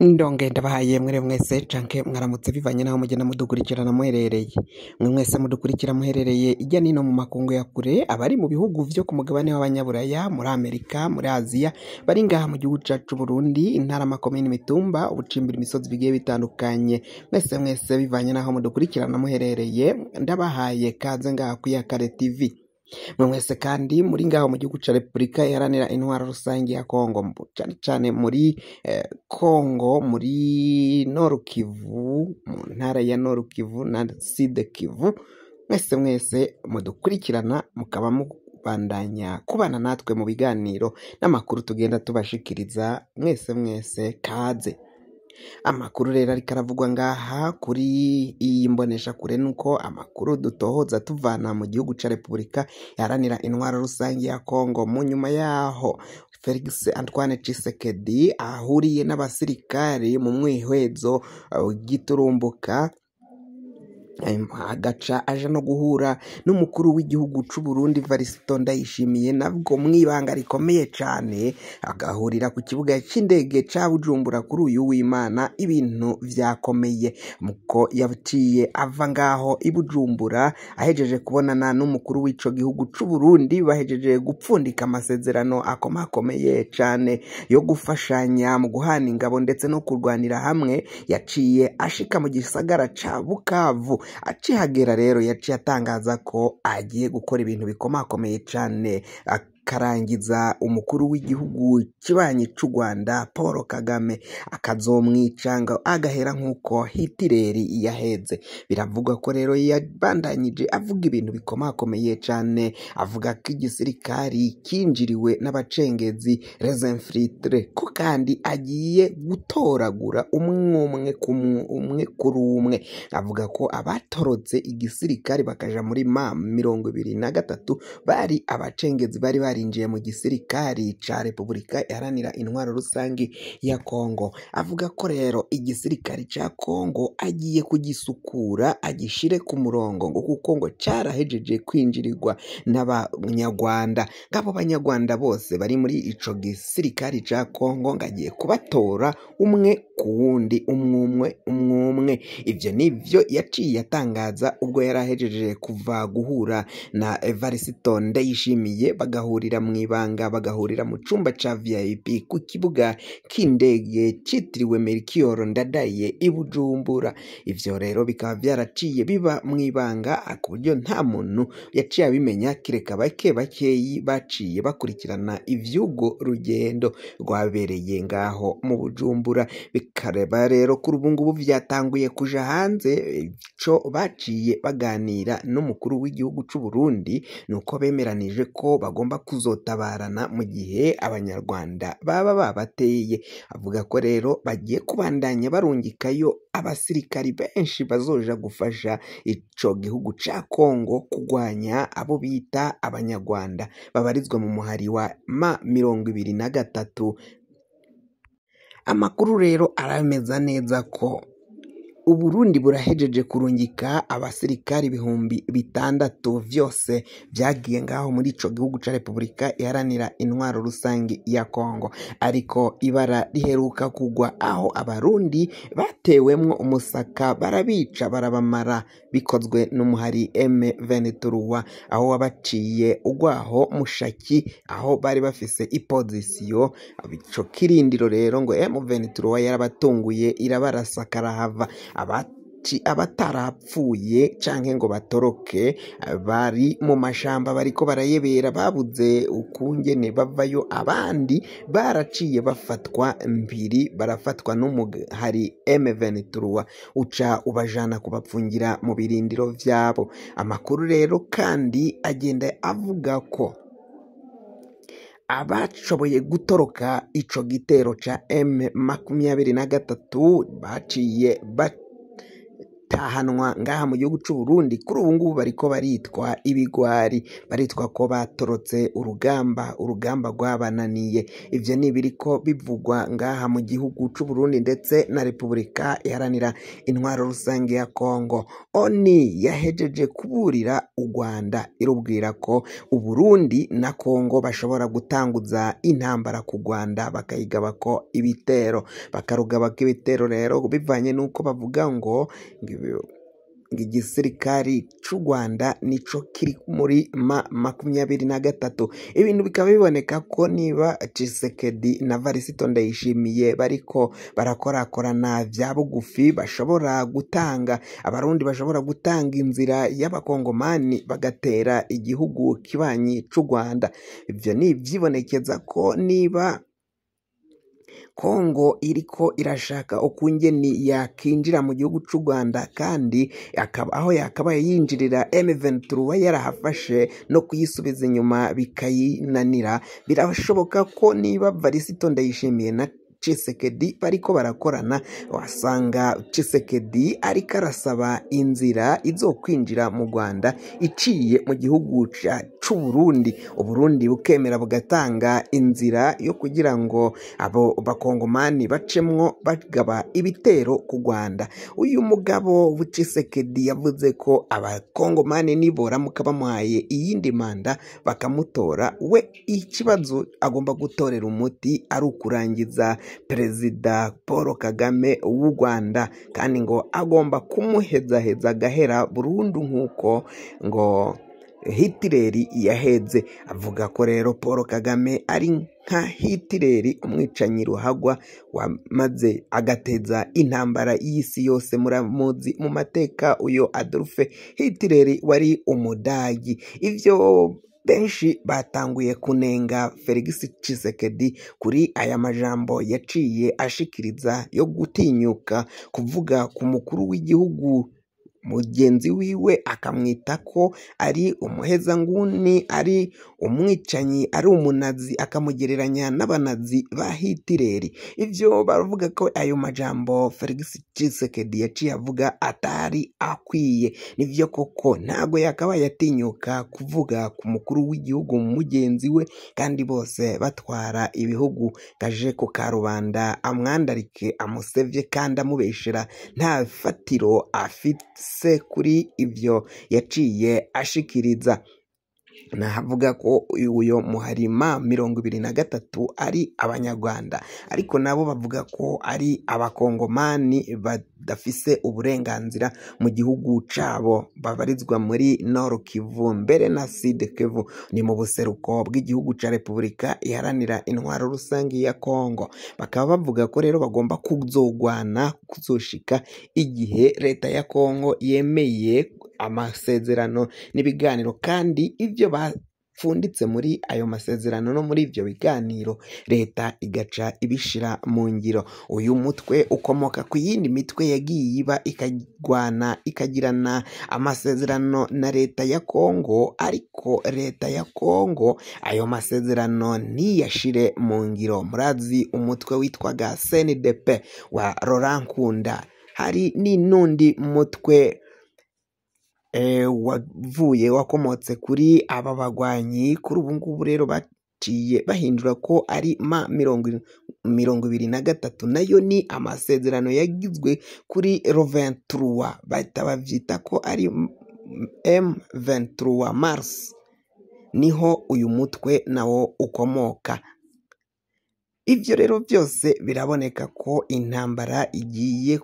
Ndonge ndabahaye mwere mwese canke mwaramutse bivanye naho mugenda mudukurikirana muherereye. Mwe mwese mudukurikira muherereye ijya nino mu makungu ya kure, abari mu bihugu vyo ku mugabane w'abanyaburaya, muri Amerika, muri Aziya, bari ngaha mu gihugu cacu Burundi, intara, amakomine, imitumba, ubucimbira, imisozi bigiye bitandukanye. Mwese bivanye naho mudukurikirana muherereye, ndabahaye kaze ngaha ku Iyakare TV. Mwe mwese kandi muri ngaho mu gihugu ca Repubulika Iharanira Intwaro Rusangi ya Kongo, cane cane muri Kongo, muri Nord Kivu, mu ntara ya Nord Kivu na Sud Kivu. Mwese mudukurikirana mukaba mubandanya kubana natwe mu biganiro n'amakuru tugenda tubashikiriza. Mwese kaze. Amakuru rero ariko aravugwa ngaha kuri iyi mbonesha kure nuko amakuru dutohoza tuvana mu gihugu ca Repubulika Iharanira Intwaro Rusangi ya Kongo, mu nyuma yaho Felix Antoine Tshisekedi ahuriye n'abasirikare mu mwihwezo giturumbuka, agaca aje no guhura n'umukuru w'igihugu c'u Burundi Varisito Ndayishimiye, nabwo mwibanga rikomeye cane, agahurira ku kibuga c'indege ca Bujumbura kuri uyu w'Imana. Ibintu vyakomeye muko yaciye ava ngaho i Bujumbura ahejeje kubonana n'umukuru w'ico gihugu c'u Burundi, bahejeje gupfundika amasezerano akomakomeye cane yo gufashanya mu guhana ingabo ndetse no kurwanira hamwe. Yaciye ashika mu gisagara ca Bukavu. Acihagera rero yaciye atangaza ko agiye gukora ibintu bikomakomeye cane, akarangiza umukuru w'igihugu kibanyi c'u Rwanda Paul Kagame, akazomwicanga agahera nk'uko Hitireri yaheze. Biravugwa ko rero yabandanyije avuga ibintu bikomakomeye cane, avuga ko igisirikari kinjiriwe n'abacengezi resenfritre, ko kandi agiye gutoragura umwe kuri umwe. Avuga ko abatorotse igisirikari bakaja muri M23 bari abacengezi bari barinjiye mu gisirikari ca Repubulika Iharanira Intwaro Rusangi ya Kongo. Avuga ko rero igisirikari ca Kongo agiye kugisukura agishire ku murongo, ngo kuko ngo carahejeje kwinjirirwa n'abanyarwanda. Ngabo banyarwanda bose bari muri ico gisirikari ca Kongo ngagiye kubatora umwe ku wundi, umwe. Ivyo nivyo yaciye atangaza ubwo yarahejeje kuva guhura na Varisito Ndayishimiye, bagahurira mw'ibanga, bagahurira mu cumba ca VIP ku kibuga k'indege citiriwe Melchior Ndadaye i Bujumbura. Ivyo rero bikaba vyaraciye biba mw'ibanga ku buryo nta muntu yaciye abimenya, kireka bakeyi baciye bakurikirana ivy'ubwo rugendo rwabereye ngaho mu Bujumbura. Bikareba rero kuri ubu ngubu vyatanguye kuja hanze. Ico baciye baganira n'umukuru w'igihugu c'u Burundi nuko bemeranije ko bagomba kuzotabarana mu gihe abanyarwanda baba babateye. Avuga ko rero bagiye kubandanya barungikayo abasirikari benshi bazoja gufasha ico gihugu ca Kongo kugwanya abo bita abanyarwanda babarizwa mu muhari wa M23. Amakuru rero arameza neza ko Uburundi burahejeje kurungika abasirikari 6,000 vyose vyagiye ngaho muri ico gihugu ca Repubulika Iharanira Intwaro Rusangi ya Kongo. Ariko ibara riheruka kugwa aho abarundi batewemwo umusaka, barabica barabamara, bikozwe n'umuhari M23, aho wabaciye ugwaho Mushaki, aho bari bafise ipozisiyo. Ico kirindiro rero ngo M23 yarabatunguye irabarasa karahava. Abatarapfuye canke ngo batoroke bari mu mashamba bariko barayebera, babuze ukungene bavayo. Abandi baraciye bafatwa mpiri, barafatwa n'umuhari M23 uca ubajana kubapfungira mu birindiro vyabo. Amakuru rero kandi agenda avuga ko abashoboye gutoroka ico gitero ca M23 baciye gutahanwa ngaha mu gihugu c'u Burundi kuri ubu ngubu bariko baritwa ibigwari, baritwa ko batorotse urugamba rwabananiye. Ivyo ni ibiriko bivugwa ngaha mu gihugu c'u Burundi ndetse na Repubulika iharanira intwaro rusange ya Kongo. ONU yahejeje kuburira u Rwanda irubwira ko u Burundi na Kongo bashobora gutanguza intambara ku Rwanda bakayigabako ibitero, bakarugabako ibitero rero bivanye nuko bavuga ngo igisirikari c'u Rwanda nico kiri muri M23. Ibintu bikaba biboneka ko niba Tshisekedi na Varisito Ndayishimiye bariko barakorakorana vya bugufi, bashobora gutanga abarundi bashobora gutanga inzira y'abakongomani bagatera igihugu kibanyi c'u Rwanda. Ivyo ni vyibonekeza ko niba Kongo iriko irashaka ukungeni yakinjira mu gihugu c'u Rwanda kandi aho yakabaye yinjirira M23 yarahafashe no kuyisubiza inyuma bikayinanira, birashoboka ko niba Varisito Ndayishimiye na Tshisekedi bariko barakorana, wasanga Tshisekedi ariko arasaba inzira izokwinjira mu Rwanda iciye mu gihugu c'u Burundi, Uburundi bukemera bugatanga inzira yo kugira ngo abo bakongomani bacemwo bagaba ibitero ku Rwanda. Uyu mugabo Tshisekedi yavuze ko abakongomani niboramuka bamuhaye iyindi manda bakamutora, we ikibazo agomba gutorera umuti ari ukurangiza Perezida Paul Kagame w'u Rwanda, kandi ngo agomba kumuhezaheza agahera burundu nk'uko ngo Hitleri yaheze. Avuga ko rero Paul Kagame ari nka Hitleri, umwicanyi ruhagwa maze agateza intambara y'isi yose. Muramuzi mu mateka uyo Adolf Hitler wari umudagi. Ivyo benshi batanguye kunenga Felix Tshisekedi kuri aya majambo yaciye ashikiriza yo gutinyuka kuvuga ku mukuru w'igihugu mugenzi wiwe, akamwita ko ari umuhezanguni, ari umwicanyi, ari umunazi, akamugereranya n'abanazi ba Hitleri. Ivyo baravuga ko ayo majambo Felix Tshisekedi yaciye avuga atari akwiye. Nivyo koko ntago yakabaye yatinyuka kuvuga ku mukuru w'igihugu mugenzi we, kandi bose batwara ibihugu kaje ku karubanda amwandarike amusevye kandi amubeshera nta fatiro afise kuri ivyo yaciye ashikiriza. Nahavuga ko uyo muharima 23 ari abanyarwanda, ariko nabo bavuga ko ari abakongomani badafise uburenganzira mu gihugu cabo, babarizwa muri Nord Kivu mbere na Sud Kivu, ni mu buseruko bw'igihugu ca Repubulika iharanira intwaro rusange ya Kongo. Bakaba bavuga ko rero bagomba kuzogwana kuzoshika igihe leta ya Kongo yemeye amasezerano n'ibiganiro, kandi ivyo bapfunditse muri ayo masezerano no muri ivyo biganiro leta igaca ibishira mu ngiro. Uyu mutwe ukomoka ku yindi mitwe yagiye iba ikagwana ikagirana amasezerano na leta ya Kongo, ariko leta ya Kongo ayo masezerano ntiyashire mu ngiro. Murazi umutwe witwaga CNDP wa Laurent Nkunda, hari n'undi mutwe wakomotse kuri aba bagwanyi. Kuri ubu ngubu rero baciye bahindura ko ari M23, nayo ni amasezerano yagizwe kuri R23, bahita bavyita ko ari M23 Mars, niho uyu mutwe nawo ukomoka. Ivyo rero byose biraboneka ko intambara igiye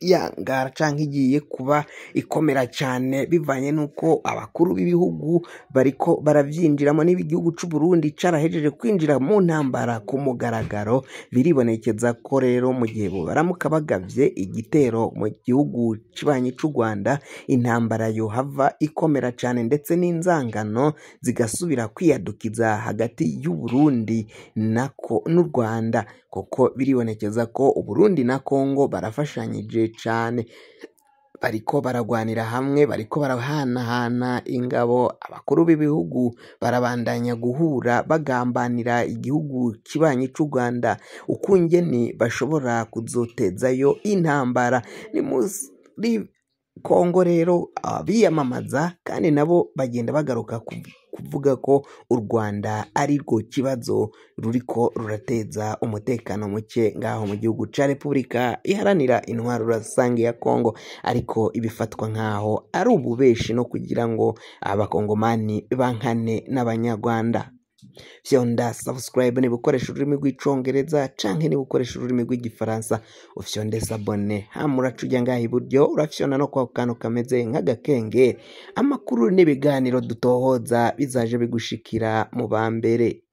yangara canke igiye kuba ikomera cyane, bivanye nuko abakuru b'ibihugu bariko baravyinjiramo. N'igihugu c'u Burundi carahejeje kwinjira mu ntambara ku mugaragaro. Biribonekeza ko rero mu gihe baramuka bagavye igitero mu gihugu kibanyi c'u Rwanda, intambara yohava ikomera cyane, ndetse n'inzangano zigasubira kwiyadukiza hagati y'u Burundi n'u Rwanda, kuko biribonekeza ko u Burundi na Kongo barafashanyije cyane, bariko baragwanira hamwe, bariko barahanahana ingabo. Abakuru b'ibihugu barabandanya guhura bagambanira igihugu kibanyi c'u Rwanda ukungeni bashobora kuzotezayo intambara. muri Kongo rero biyamamaza kandi nabo bagenda bagaruka kuvuga ko u Rwanda ari rwo kibazo ruriko rurateza umutekano muke ngaho mu gihugu ca Repubulika iharanira intwaro rusange ya Kongo, ariko ibifatwa nkaho ari ububeshi no kugira ngo abakongomani bankane n'abanyarwanda. Fyonda subscribe niba ukoresha ururimi rw'icongereza canke niba ukoresha ururimi rw'igifaransa ufyonde sabone, hamuraca ujya ngaha iburyo urafyona no kwa kantu kameze nk'agakengeri, amakuru n'ibiganiro dutohoza bizaje bigushikira mu ba mbere.